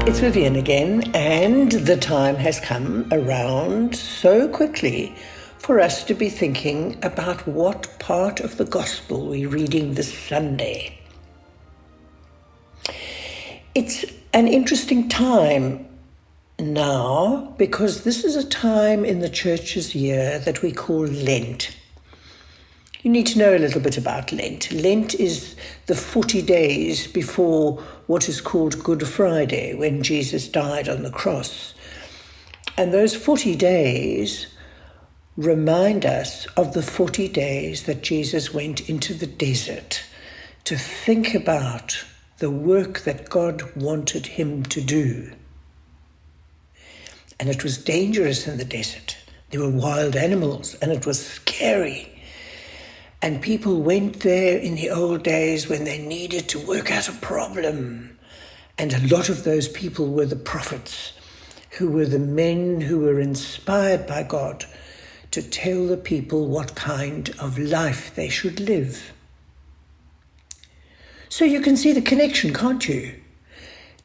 It's Vivian again, and the time has come around so quickly for us to be thinking about what part of the Gospel we're reading this Sunday. It's an interesting time now because this is a time in the Church's year that we call Lent. You need to know a little bit about Lent. Lent is the 40 days before what is called Good Friday, when Jesus died on the cross. And those 40 days remind us of the 40 days that Jesus went into the desert to think about the work that God wanted him to do. And it was dangerous in the desert. There were wild animals, and it was scary. And people went there in the old days when they needed to work out a problem. And a lot of those people were the prophets, who were the men who were inspired by God to tell the people what kind of life they should live. So you can see the connection, can't you?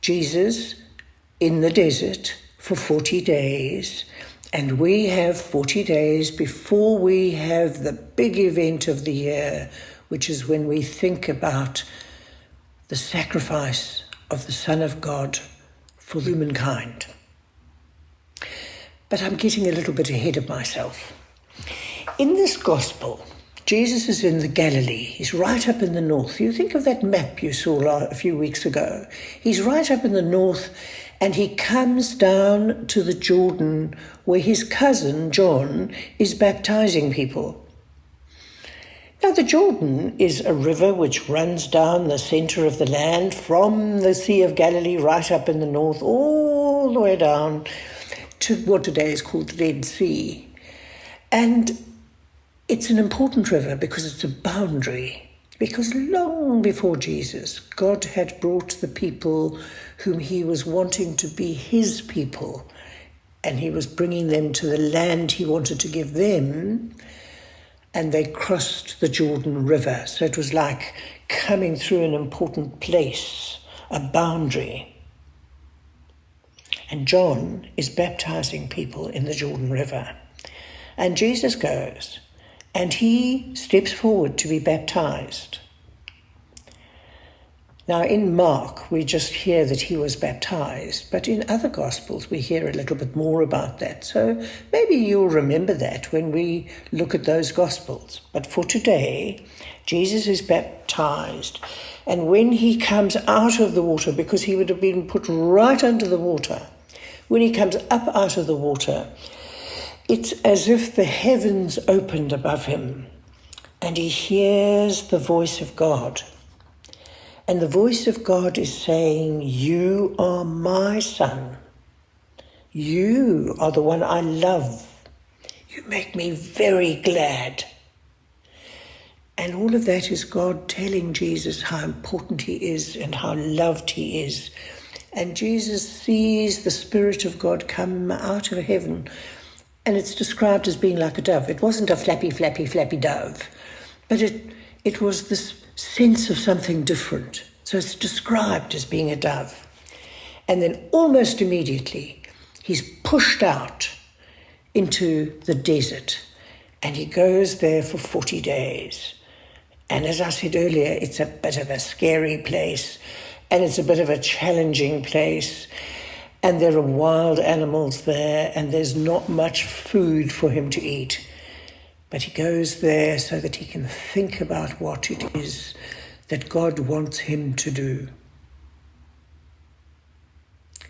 Jesus in the desert for 40 days, and we have 40 days before we have the big event of the year, which is when we think about the sacrifice of the Son of God for humankind. But I'm getting a little bit ahead of myself. In this gospel, Jesus is in the Galilee. He's right up in the north. You think of that map you saw a few weeks ago. He's right up in the north, and he comes down to the Jordan where his cousin John is baptizing people. Now, the Jordan is a river which runs down the center of the land from the Sea of Galilee right up in the north, all the way down to what today is called the Red Sea. And it's an important river because it's a boundary. Because long before Jesus, God had brought the people whom he was wanting to be his people, and he was bringing them to the land he wanted to give them, and they crossed the Jordan River. So it was like coming through an important place, a boundary. And John is baptizing people in the Jordan River. And Jesus goes, and he steps forward to be baptized. Now, in Mark, we just hear that he was baptized, but in other Gospels, we hear a little bit more about that. So maybe you'll remember that when we look at those Gospels. But for today, Jesus is baptized. And when he comes out of the water, because he would have been put right under the water, when he comes up out of the water, it's as if the heavens opened above him and he hears the voice of God. And the voice of God is saying, "You are my son. You are the one I love. You make me very glad." And all of that is God telling Jesus how important he is and how loved he is. And Jesus sees the Spirit of God come out of heaven. And it's described as being like a dove. It wasn't a flappy, flappy, flappy dove, but it was this sense of something different. So it's described as being a dove. And then almost immediately, he's pushed out into the desert, and he goes there for 40 days. And as I said earlier, it's a bit of a scary place, and it's a bit of a challenging place. And there are wild animals there, and there's not much food for him to eat. But he goes there so that he can think about what it is that God wants him to do.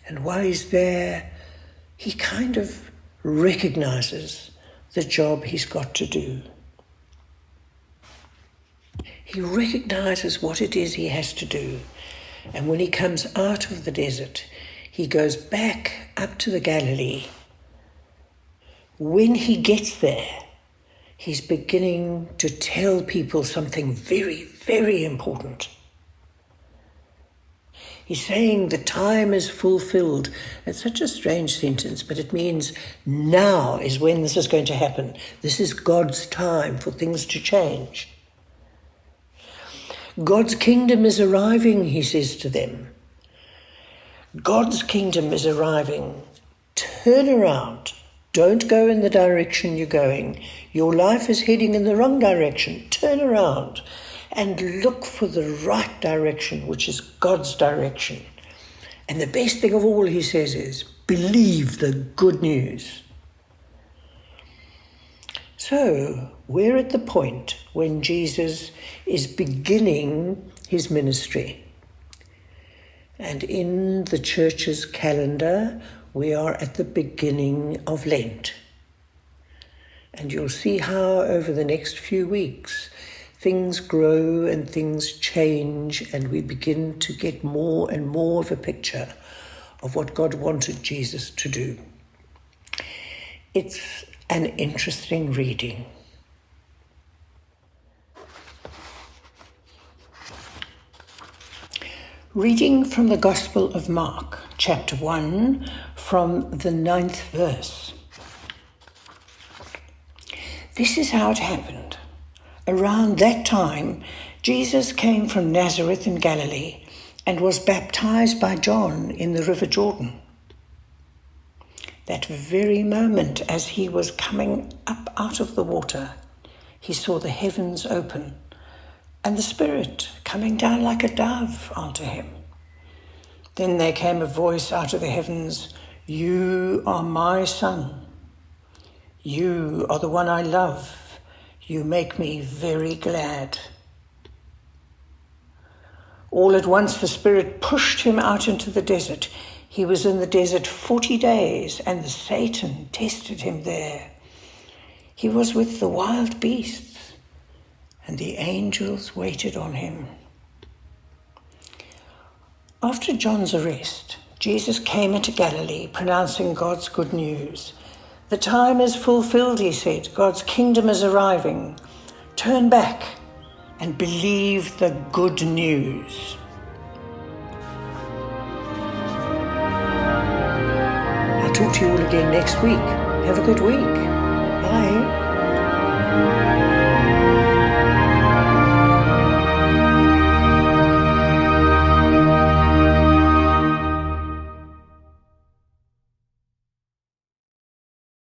And while he's there, he kind of recognizes the job he's got to do. He recognizes what it is he has to do. And when he comes out of the desert, he goes back up to the Galilee. When he gets there, he's beginning to tell people something very, very important. He's saying the time is fulfilled. It's such a strange sentence, but it means now is when this is going to happen. This is God's time for things to change. God's kingdom is arriving, he says to them. God's kingdom is arriving. Turn around. Don't go in the direction you're going. Your life is heading in the wrong direction. Turn around and look for the right direction, which is God's direction. And the best thing of all, he says, is believe the good news. So we're at the point when Jesus is beginning his ministry. And in the church's calendar, we are at the beginning of Lent. And you'll see how over the next few weeks, things grow and things change, and we begin to get more and more of a picture of what God wanted Jesus to do. It's an interesting reading. Reading from the Gospel of Mark, chapter 1, from the 9th verse. This is how it happened. Around that time, Jesus came from Nazareth in Galilee and was baptized by John in the river Jordan. That very moment, as he was coming up out of the water, he saw the heavens open and the Spirit coming down like a dove onto him. Then there came a voice out of the heavens, "You are my Son. You are the one I love. You make me very glad." All at once the Spirit pushed him out into the desert. He was in the desert 40 days, and Satan tested him there. He was with the wild beasts, and the angels waited on him. After John's arrest, Jesus came into Galilee, pronouncing God's good news. "The time is fulfilled," he said. "God's kingdom is arriving. Turn back and believe the good news." I'll talk to you all again next week. Have a good week. Bye.